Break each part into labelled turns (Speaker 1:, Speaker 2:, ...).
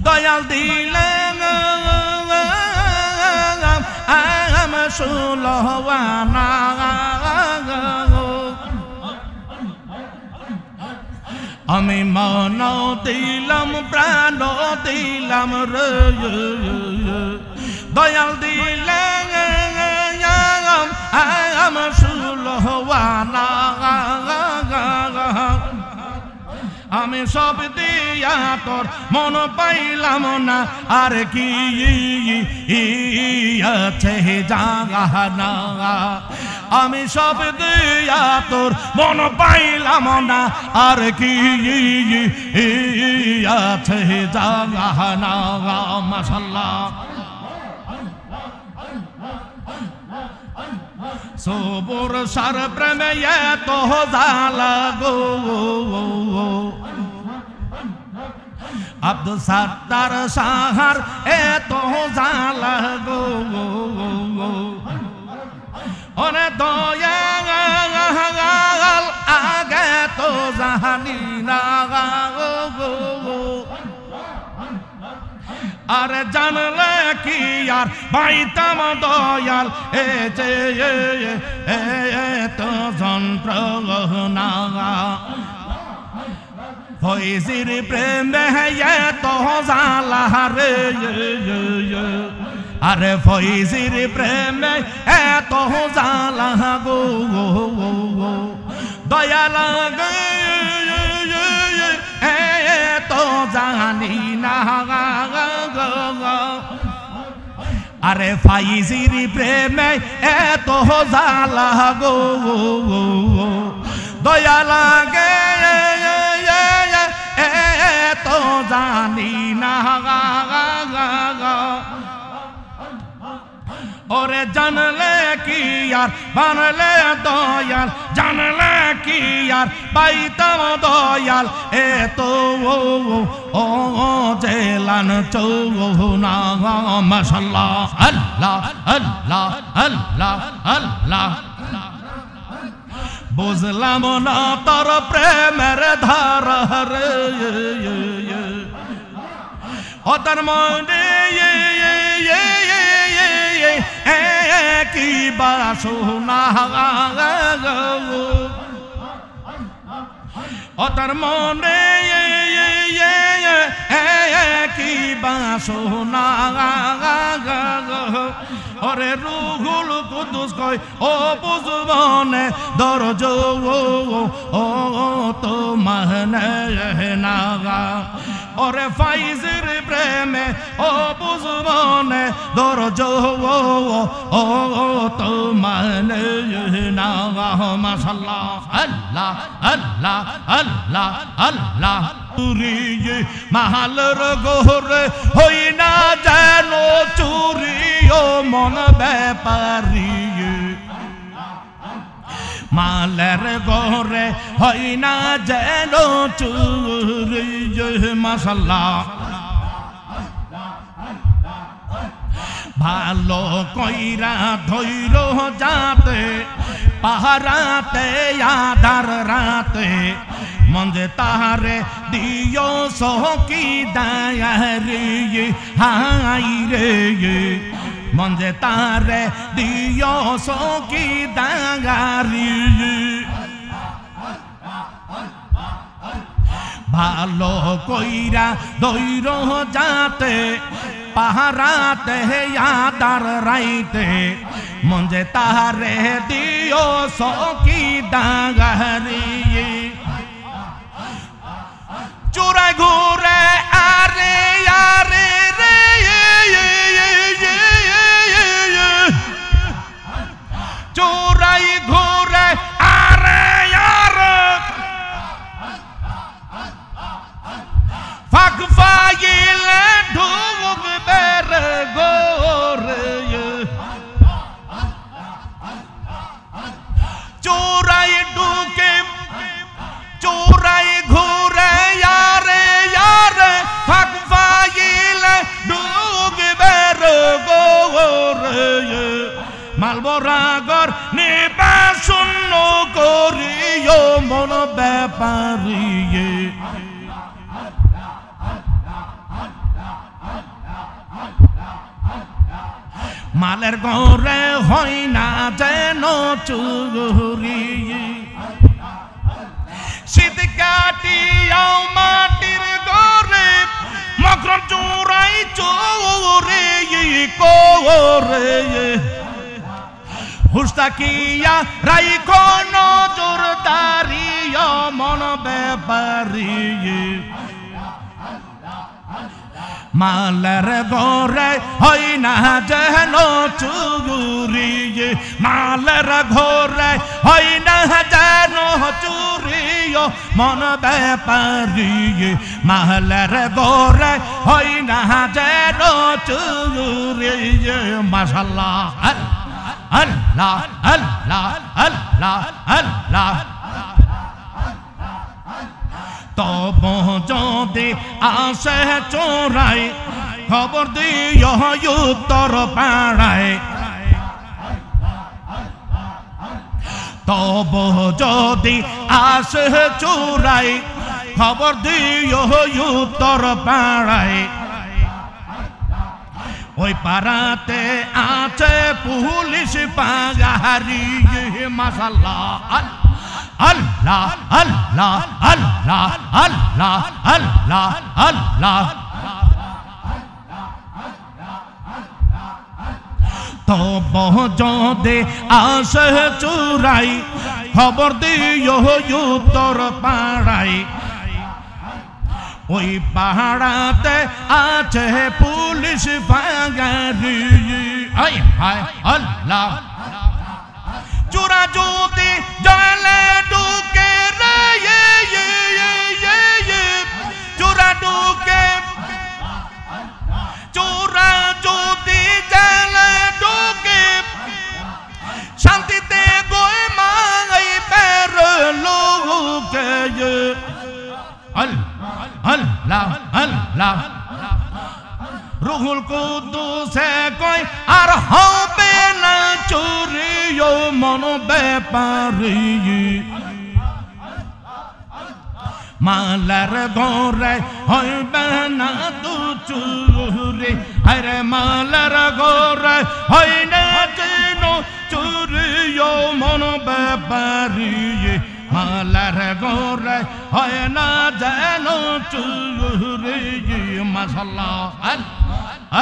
Speaker 1: দয়াল দিলেন ষোলওয়ানা আমি মন দিলাম প্রাণ দিলাম রে দয়াল দিলেন ষোলওয়ানা আমি সব দিয়া তোর মন পাইলাম না আর কি আছে জানা আমি সব দিয়া তোর মন পাইলাম না আর কি আছে জানা মাশাআল্লাহ সবর সার প্রেমে এত জালা গো আব্দুল সাত্তার সাহার এত জালা গো ওরে দয়াল আগে তো জানি না গো আরে জানলে কি আর পাইতাম দয়াল এ যে তো যন্ত্রণা ফয়জির প্রেমে এত জালা রে আরে ফয়জির প্রেমে এত জালা গো দয়াল তো জানি না আরে ফাইজির প্রেমে এত জালা গো দয়া লাগে তো জানি না ওরে জানলে কি আর বানলে দয়াল জানলে কি আর পাইতাম দয়াল এ তো ও জেলান চৌনা মাশাআল্লাহ আল্লাহ আল্লাহ আল্লাহ আল্লাহ বুঝলাম না তোর প্রেমের ধারা রে ও তার মনে কি বাসনা ও তার মনে কি বাসনা ওরে রুহুল কুদুস কই ও বুঝবনে দরজ ও তো মানে না ওরে ফাইজের প্রেমে ও বুঝবনে দরজ ও তো মানে না মাশাআল্লাহ আল্লাহ আল্লাহ আল্লাহ আল্লাহ চুরিয়ে মাহালর গোরে হই না যেন চুরি ও মন ব্যাপারিয়ে মালের গোরে হই না যেন চুরি মাশাআল্লাহ ভালো কইরা ধৈর যাতে পাহারাতে আধার রাতে মঞ্জে তাহারে দিও সহকি দায়ারে হাই রে মঞ্জে তাহারে দিও সহকি দায়ারি ভালো কইরা দৈর যাতে পাহারাতে আদার রাইতে মঞ্জে তাহারে দিও সকি দাগারি চোরা ঘুরে আরে আরে রে চোরাই ঘুরে আরে আরে ফাঁক ফাইলে ঢুক বের গোরে চোরাই ঢুকে চোরাই ঘুরে यारे यारे মালের ঘরে হয় না যেন চুরি শীত কাটিয়াও মাটির ঘরে মকর চোরাই চোরে কোরে হুস্তাকিয়া রাইখো নজর দাঁড়িয়ে মন ব্যাপারি মালের ঘরে হয় না যেন চুরি মালের ঘরে হয় না যেন চুরি মন ব্যাপারি মালের ঘরে হয় না যেন চুরি মাশাআল্লাহ আল্লাহ আল্লাহ আল্লাহ আল্লাহ তব যদি আসে চোরাই খবর দিও উত্তর পাড়ায় তব যদি আসে চোরাই খবর দিও উত্তর পাড়ায় ওই পাড়াতে আছে পুলিশ পাগারি মাশাআল্লাহ আল্লাহ আল্লাহ আল্লাহ আল্লাহ আল্লাহ আল্লাহ তব যদি আসে চুরাই খবর দিও উত্তর পাড়ায় ওই পাহাড়াতে আছে পুলিশ বাগারি আল্লাহ চোরা যদি জলে ঢুকে রে চোরা ঢুকে চোরা যদি জলে ঢুকে শান্তিতে গই মাই বের লোকে আল্লাহ আল্লাহ রুহুল কুদ্দুসে কই আর হবে না চুরি ও মন ব্যাপারি মালার ঘরে হইবে না তো চুরি আরে মালার ঘরে হয় না যেন চুরি ও মন ব্যাপারি মালার ঘরে হয় না যেন চুরি মাশাআল্লাহ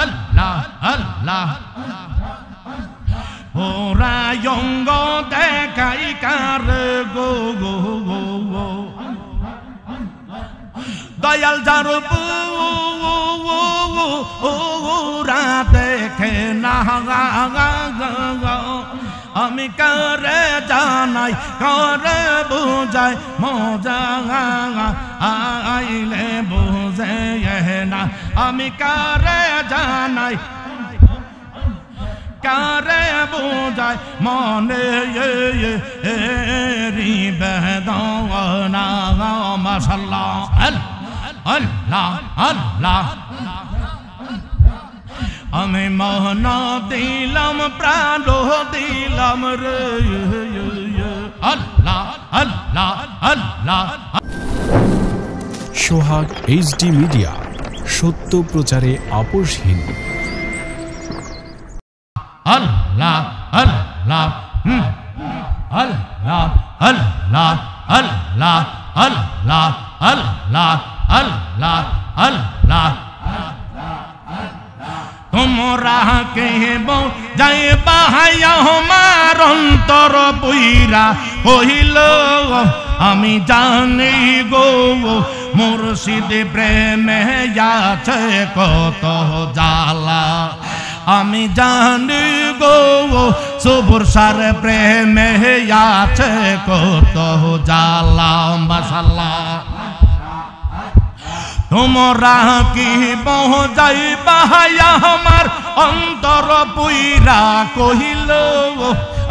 Speaker 1: আল্লাহ আল্লাহ ওরা অঙ্গ দেখাই কার গো গো গো দয়াল যার ওরা দেখে না আমি করে জানাই করে বুঝাই মজা আইলে বুঝে না আমি করে জানাই করে বুঝাই মনে বেদনা মাশাআল্লাহ আল্লাহ আল্লাহ আমি মন দিলাম প্রাণ দিলাম রে আল্লাহ আল্লাহ আল্লাহ
Speaker 2: সোহাগ এইচডি মিডিয়া, সত্য প্রচারে আপোষহীন।
Speaker 1: আল্লাহ আল্লাহ আল্লাহ আল্লাহ আল্লাহ আল্লাহ আল্লাহ আল্লাহ আল্লাহ তোমরা কেব যাইবা আমার অন্তর বইরা কহিল আমি জানি গো মুর্শিদ প্রেমে আছে কত জ্বালা আমি জানি গো সবুর সার প্রেমে আছে কত জ্বালা মাশাআল্লাহ তোমরা কি বহ যাইবা আমার অন্তর পুইরা কহিল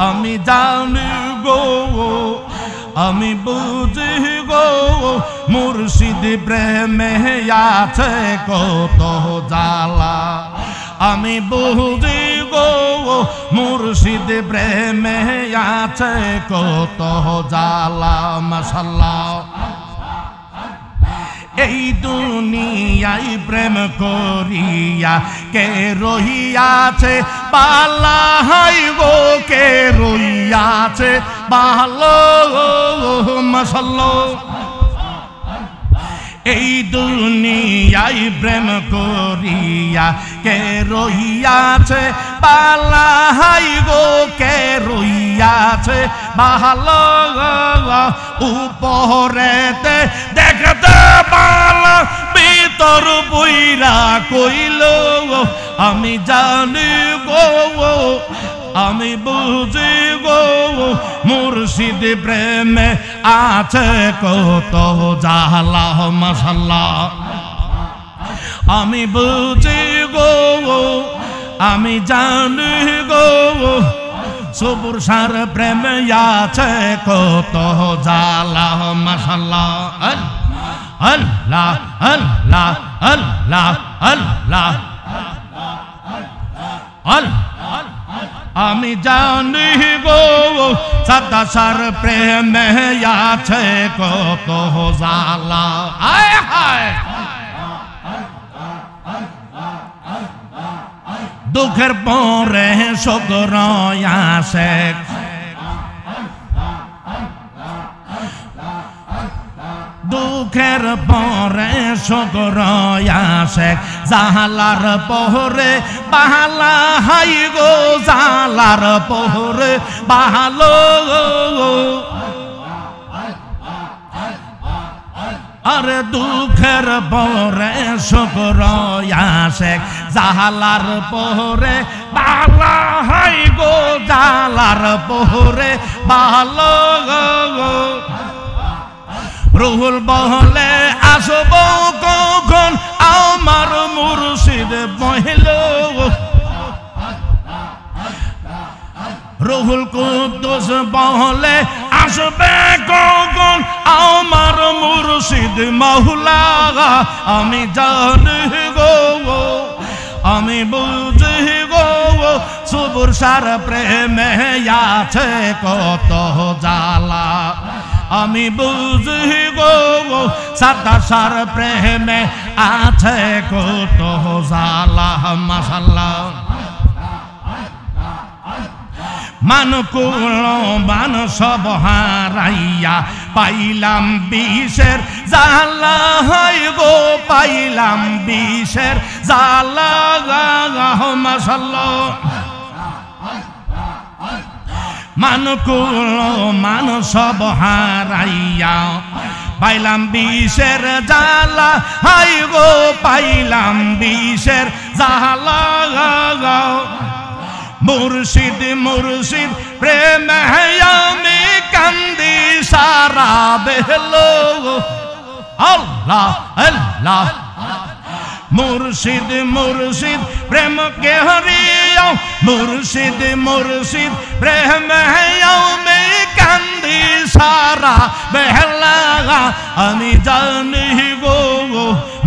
Speaker 1: আমি জানি গো আমি বুঝি গো মুর্শিদ প্রেমে আছে কত জ্বালা আমি বুঝি গো মুর্শিদ প্রেমে আছে কত জ্বালা মাশাআল্লাহ এই দুনিয়ায় প্রেম করিয়া কে রহিয়াছে বালাই গো কে রইয়াছে ভালো মাশাআল্লাহ এই দুনিয়ায় প্রেম করিয়া কে রইয়াছে বালাই গো কে রইয়াছে ভালো উপরেতে দেখতে ভালো ভিতর বইরা কইল আমি জানি গো আমি বুঝি গো মুর্শিদ প্রেমে আছে কত জালা মাশাআল্লাহ আমি বুঝি গো আমি জানি গো সবুর সার প্রেমে আছে কত জালা মাশাআল্লাহ আল্লাহ আল্লাহ আল্লাহ আল্লাহ আল্লাহ আমি জানি গো সাদা সার প্রেমে আছে কত জালা আয় হায় দুঃখের পরে সুখ আসে দুঃখের পরে সুখ আসে জালার পরে বালা হাই গো জালার পরে ভালো আরে দুঃখের পরে সুখ আসে জালার পরে বালা হাই গো জালার পরে ভালো রুহুল বহলে আসব কখন আমার মুর্শিদ বহিল রুহুল কুদ্দুস বহলে আসবে কখন আমার মুর্শিদ মাওলা আমি জানি গো আমি বুঝি গো সবুর সার প্রেমে আছে কত জালা আমি বুঝি গো সাদা সার প্রেমে আছে কত জালা মাশাআল্লাহ মান কুল মান সব হারাইয়া পাইলাম বিষের জালা হাই গো পাইলাম বিষের জালা মাশাআল্লাহ মান কুল মান সব হারাইয়া পাইলাম বিষের জালা হাই গো পাইলাম বিষের জালা মুর্শিদ মুর্শিদ প্রেমে আমি কান্দি সারা বেলো আল্লাহ আল্লাহ মুর্শিদ মুর্শিদ প্রেম কে হরিয়া মুর্শিদ মুর্শিদ প্রেমে আমি কান্দি সারা বেলা আমি জানি গো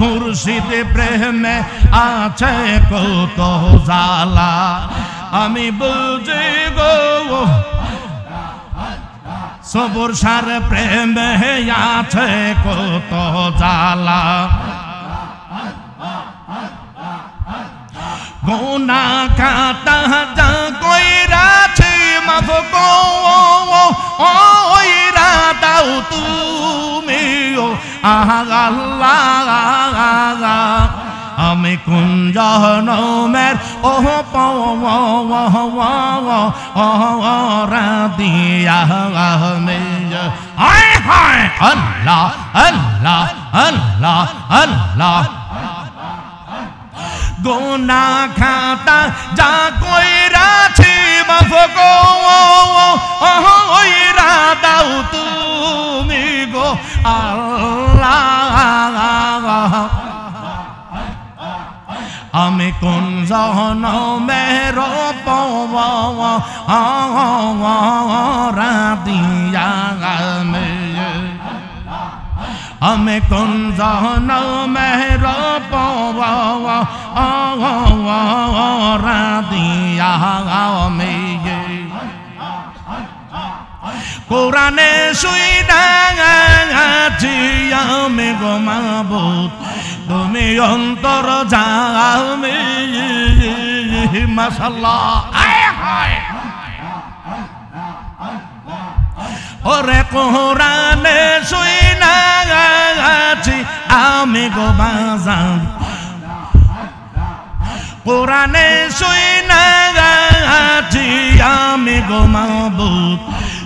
Speaker 1: মুর্শিদ প্রেমে আছে কত জালা আমি বুঝি গো সবুর সার প্রেমে আছে কত জালা গুনা কাটা যা কইরাছি মাফ গো ওইরা দাও তুমি ও আল্লাহ আমি কোন জনমের ওহ রাদিয়া হায় হায় আল্লাহ আল্লাহ আল্লাহ আল্লাহ গুনা খাতা যা কইরাছি মাফ গো ওইরা দাও তুমি গো আল্লাহ আমি কোন জনমের রাদিয়া আমি কোন জনমের রাদিয়া কোরআনে শুইনাছি আমি গো মাবুদ তুমি অন্তর জামি মাশাআল্লাহ আয় হায় ওরে কোরআনে শুইনা আছি আমি গো বাজান কোরআনে শুইনা আছি আমি গো মাবুদ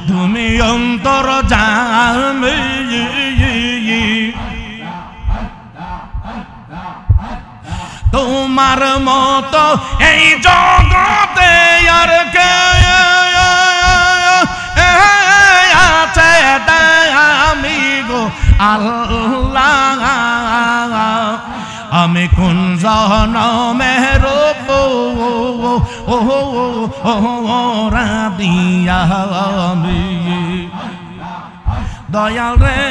Speaker 1: তুমি অন্তর জামি তোমার মতো এই জগতে আর কে আছে আমি গো আল্লাহ আমি কোন জনমের রাদিয়া আমি দয়াল রে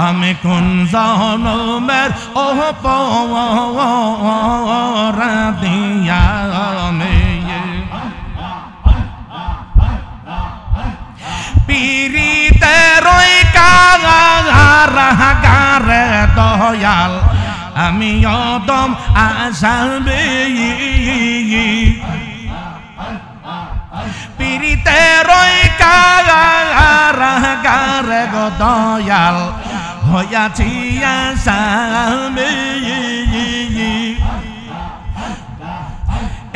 Speaker 1: আমি কোন জনমের রাদিয়া আমি পিরিতে রই কাগারে দয়াল আমি অদম আসাবে পিরিতে রই কাগারে গো দয়াল হইয়াছি আসাবে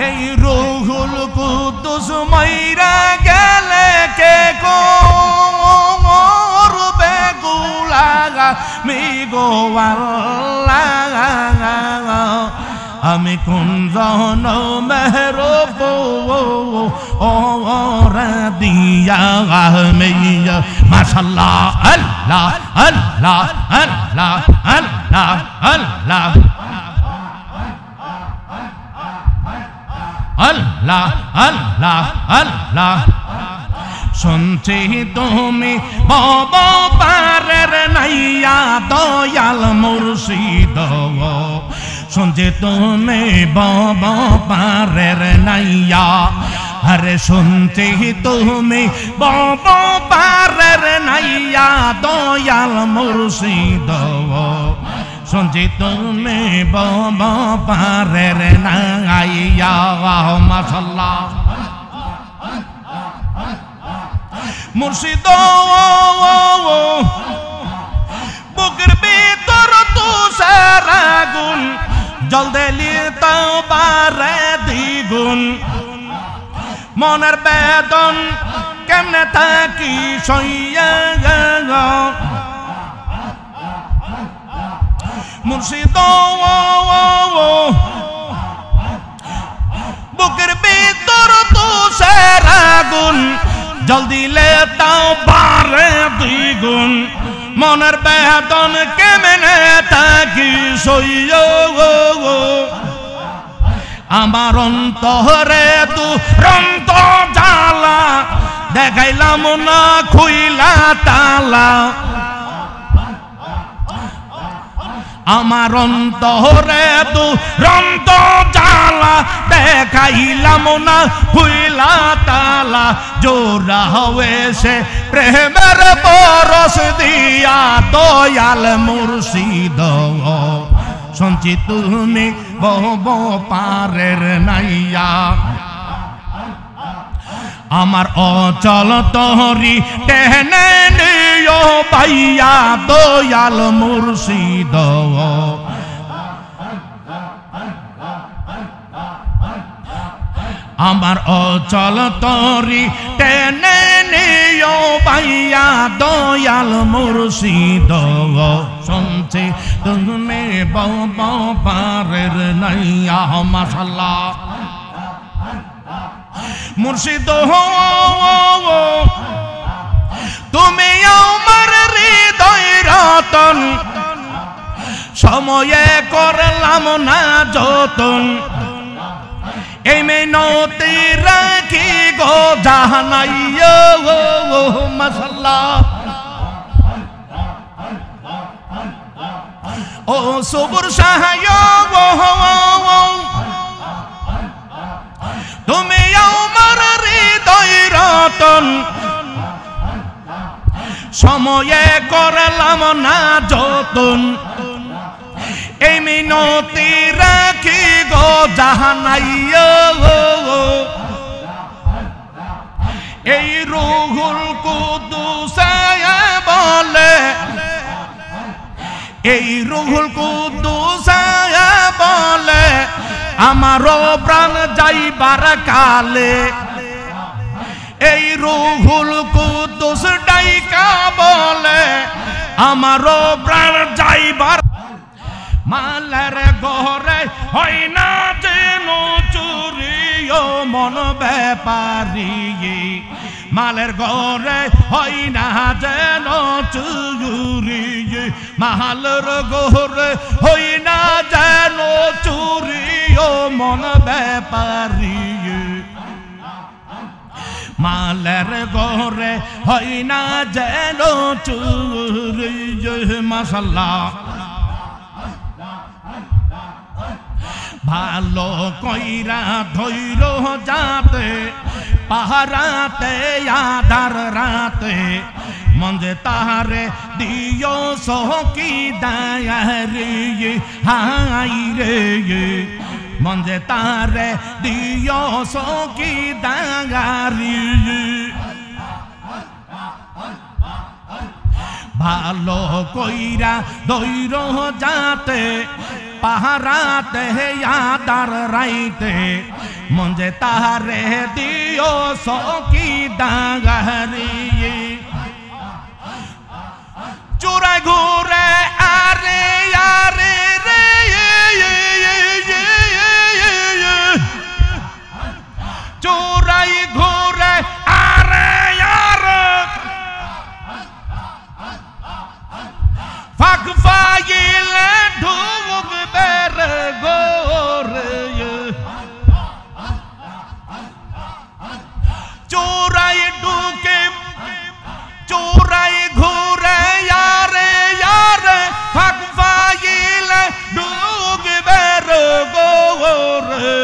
Speaker 1: এই রুহুল কুদ্দুস মাইরা গেলে কে করবে গুলাগা মি গো আল্লাহ আমি কোন জনমের রাদিয়া মেয়া মাশাআল্লাহ আল্লাহ আল্লাহ আল্লাহ আল্লাহ আল্লাহ আল্লাহ আল্লাহ আল্লাহ শুনছি তুমি বব পারের নাইয়া দয়াল মুর্শিদ শুনছি তুমি বব পারের নাইয়া আরে শুনছি তুমি বব পারের নাইয়া দয়াল মুর্শিদ শুনছি তুমি বব পারের নাইয়া মাশাআল্লাহ মুর্শিদ বুকের ভিতর তুষার আগুন জল দিলি তাও বারে দ্বিগুণ মনের বেদন কেমনে থাকি সইয়া মুর্শিদ বুকের ভিতর তুষার আগুন জল দিলে তাও বারে দ্বিগুণ মনের বেদন কেমনে থাকি সইয়া আমার অন্তরে দুরন্ত জ্বালা দেখাইলাম না খুইলা তালা আমার অন্তরে দুরন্ত জ্বালা দেখাইলাম না খুইলা তালা জোরা হয়েছে প্রেমের পরশ দিয়া দয়াল মুর্শিদ শুনছি তুমি বব পারের নাইয়া আমার অচল তহরি টেনে নিও পাইয়া দয়াল মুর্শিদ আমার অচল তরি টেনে নিও পাইয়া দয়াল মুর্শিদ শুনছি তুমি বব পারের নাইয়া মাশাআল্লাহ মুর্শিদ তুমি আমার হৃদয় রতন সময়ে করলাম না যতন এই মিনতি রাখি গো জাহানাইয়া মাশাআল্লাহ ও সবুর সাহায় তুমি আমার হৃদয় রতন সময়ে করলাম না যতন এই মিনতি রাখি গো জাহানাইও এই রুহুল কুদ্দুস বলে এই রুহুল কুদ্দুস বলে আমারও প্রাণ যাইবার কালে এই রুহুল কুদ্দুস ডাইকা বলে আমারও প্রাণ যাইবার মালের ঘরে হয় না যেন চুরি ও মন ব্যাপারী মালের ঘরে হয় না যেন চুরি মালের ঘরে হয় না যেন চুরি ও মন ব্যাপারী মালের ঘরে হয় না যেন চুরি মাশাআল্লাহ ভালো কইরা ধৈর যাতে পাহারাতে আধার রাতে মঞ্জে তাহারে দিও সকি দায়ারি হাই রে মঞ্জে তাহারে দিও সকি দায়ারি ভালো কইরা ধৈর যাতে পাহারাতে আধার রাইতে মঞ্জে তাহারে দিও সকি দাগারি চোরাই ঘুরে আরে আরে রে চোরাই ঘুরে আরে আরে ফাঁক ফাইলে ঢুক বের গোরে চোরাই ঢুকে চোরাই ঘুরে यारे यारे ফাঁক ফাইলে ঢুক বের গোরে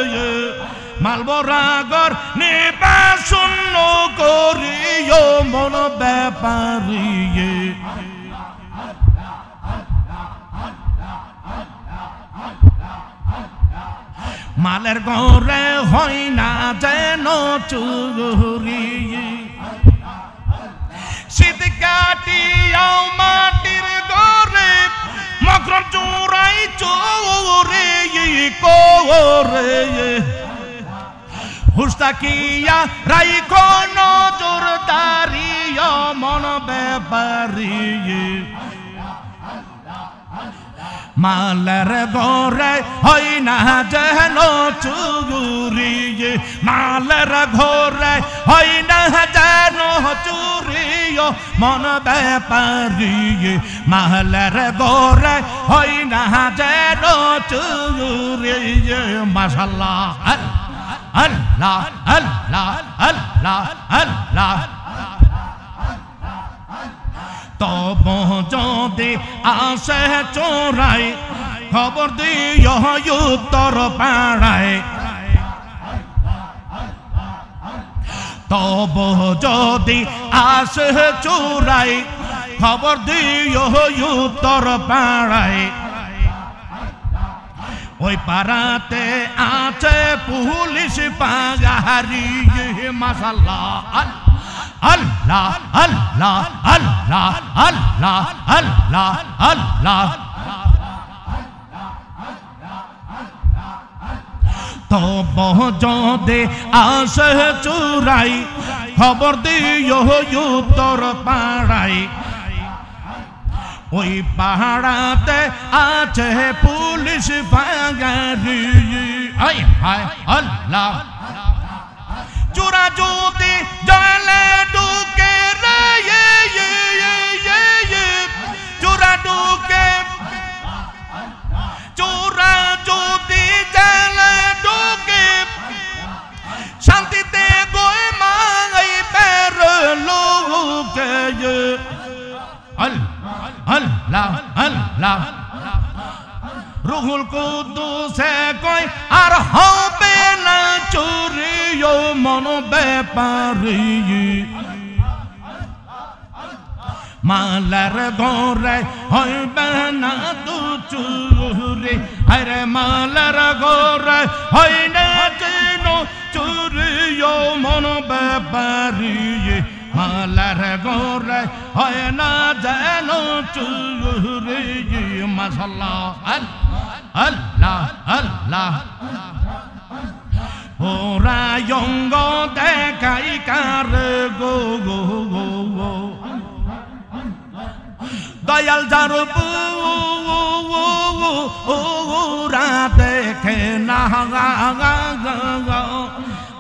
Speaker 1: মালবরাগর নিবা শূন্য করিও মন ব্যাপারী মালের ঘরে হয় না যেন চুরি শীত কাটিয়াও মাটির ঘরে মকরম চোরাই চোরে কোরে হুস্তাকিয়া রাইখো নজরদারি মন ব্যাপারী মালের ঘরে হয় না যেন চুরি মালের ঘরে হয় না যেন চুরি মন ব্যাপারী মালের ঘরে হয় না যেন চুরি মাশাআল্লাহ আল্লাহ আল্লাহ আল্লাহ আল্লাহ তব যদি আসে চোরাই খবর দিও উত্তর পাড়ায় তব যদি আসে চোরাই খবর দিও উত্তর পাড়ায় ওই পাড়াতে আছে পুলিশ পাগারি মাশাআল্লাহ আল্লাহ আল্লাহ আল্লাহ আল্লাহ আল্লাহ আল্লাহ তব যদি আসে চুরাই খবর দিও উত্তর পাড়াই ওই পাহাড়াতে আছে পুলিশ পাগারি আল্লাহ চোরা যদি জলে ঢুকে রে চোরা ঢুকে চোরা যদি জলে ঢুকে শান্তিতে গই মাই বের লোকে আল্লাহ আল্লাহ রুহুল কুদ্দুসে কই আর হবে না চুরি ও মন ব্যাপারী মালার ঘরে হইবে না তো চুরি মালার গোরে হয় না যেন চুরিও মন ব্যাপারি মালার গোরে হয় না যেন চুরি মাশাআল্লাহ আল্লাহ আল্লাহ ওরা অঙ্গ দেখাই কার গো গো গো গো দয়াল যার ওরা দেখে না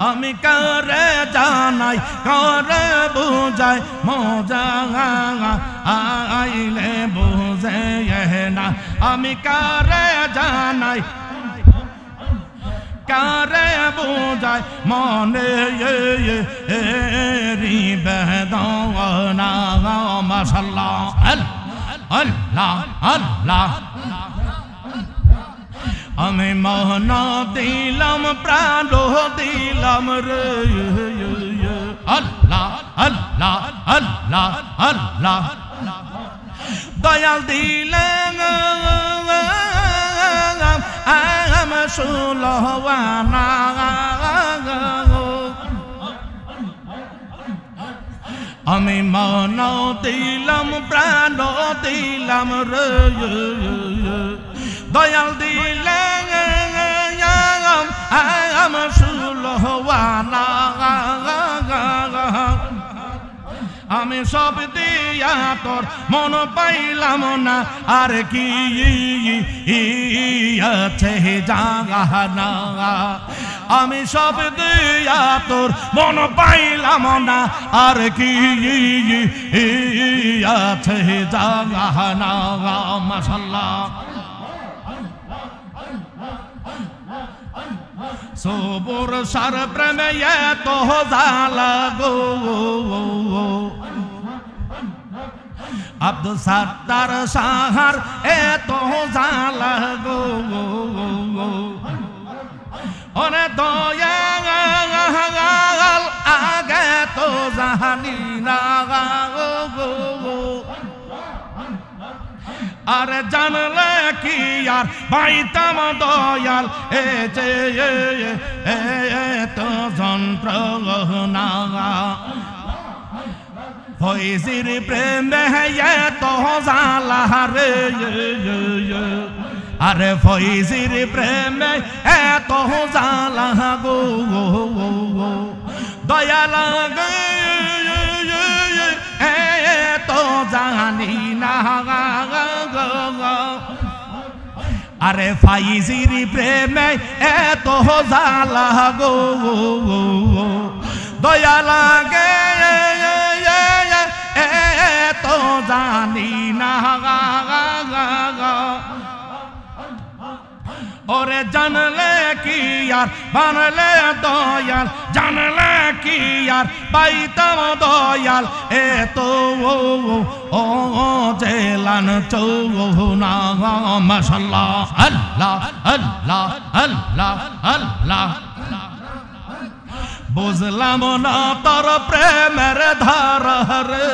Speaker 1: আমি করে জানাই করে বুঝাই মজা আইলে বুঝে না আমি করে জানাই কারে বুঝাই মনে রি বেদনা মাশাআল্লাহ আল্লাহ আল্লাহ আমি মন দিলাম প্রাণ দিলাম রে আল্লাহ আল্লাহ আল্লাহ আল্লাহ দয়াল দিলাম আম সুলহানা আমি মন দিলাম প্রাণ দিলাম রে দয়াল দিলাম আম সুলহানা আমি সব দিয়া তোর মন পাইলাম না আর কি আছে জানা আমি সব দিয়া তোর মন পাইলাম না আর কি আছে জানা মাশাআল্লাহ সবর সার প্রেমে এত জালা গো আব্দুল সাত্তার সাহার এত জালা গো ওরে দয়াল আগে তো জানি না গো আরে জানলে কি আর পাইতাম দয়াল এ যে তো যন্ত্রণা ফয়জির প্রেমে তো জালা রে আরে ফয়জির প্রেমে এত জালা গো দয়াল তো জানি না আরে ফাইজির প্রেমে এত জালা গো দয়া লাগে তো জানি না ওরে জানলে কি আর বানলে দয়াল জানলে কি আর পাইতাম দয়াল এ তো ও জেলান চৌনা মাশাআল্লাহ আল্লাহ আল্লাহ আল্লাহ আল্লাহ বুঝলাম না তোর প্রেমের ধারা রে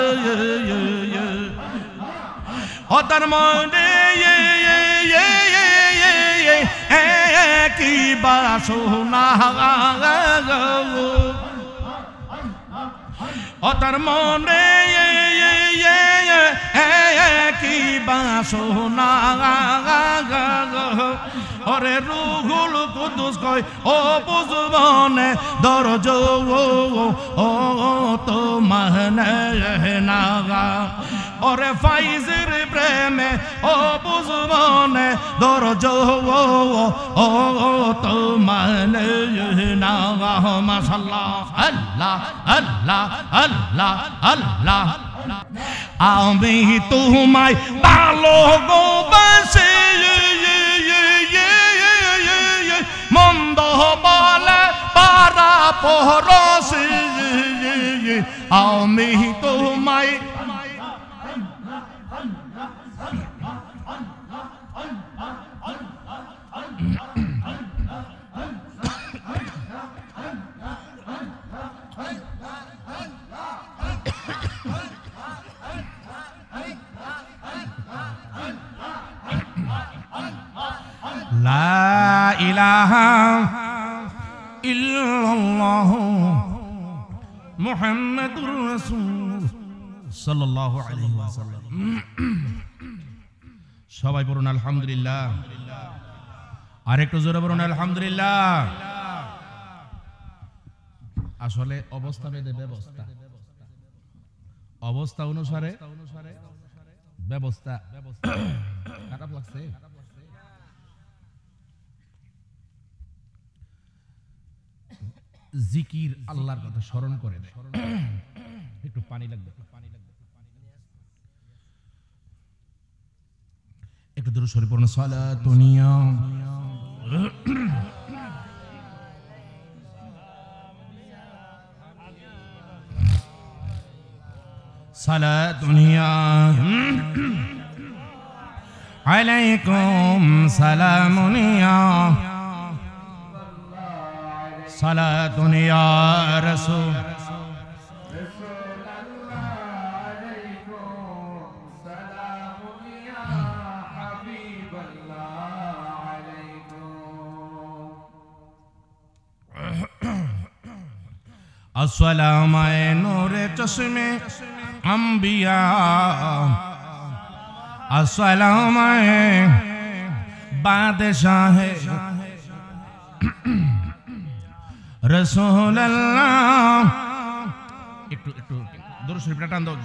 Speaker 1: ও তার মনে কি বাসনা ও তার মনে কি বাসনা ওরে রুহুল কুদুস কই ও বুঝবনে দরজ ও তো মানে না ওরে ফাইজের প্রেমে ও বুঝবনে দরজ ও তো মানে না মাশাআল্লাহ আল্লাহ আল্লাহ আল্লাহ আল্লাহ আমি তোমায় ভালোবাসি মন্দ বলে পারা পরশি আমি তোমায় লা ইলাহা ইল্লাল্লাহ মুহাম্মাদুর রাসূল সাল্লাল্লাহু আলাইহি ওয়াসাল্লাম। সবাই বলুন আলহামদুলিল্লাহ, আর একটু জোরে বলুন আলহামদুলিল্লাহ। আসলে অবস্থা ভেদে ব্যবস্থা, অবস্থা অনুসারে ব্যবস্থা। খারাপ লাগছে? জিকির আল্লাহর কথা স্মরণ করে দেয়। একটু পানি লাগবে, একটু দূরে সরে পড়ুন। সালাতুনিয়া সালাতুনিয়া আলাইকুম সালামুনিয়া সালাতুনিয়া রাসূল अस्सलामु नूरे चश्मे अंबिया अस्सलामु बादशाह रसूलुल्लाह। একটু দূর শরীফটা টান দাও।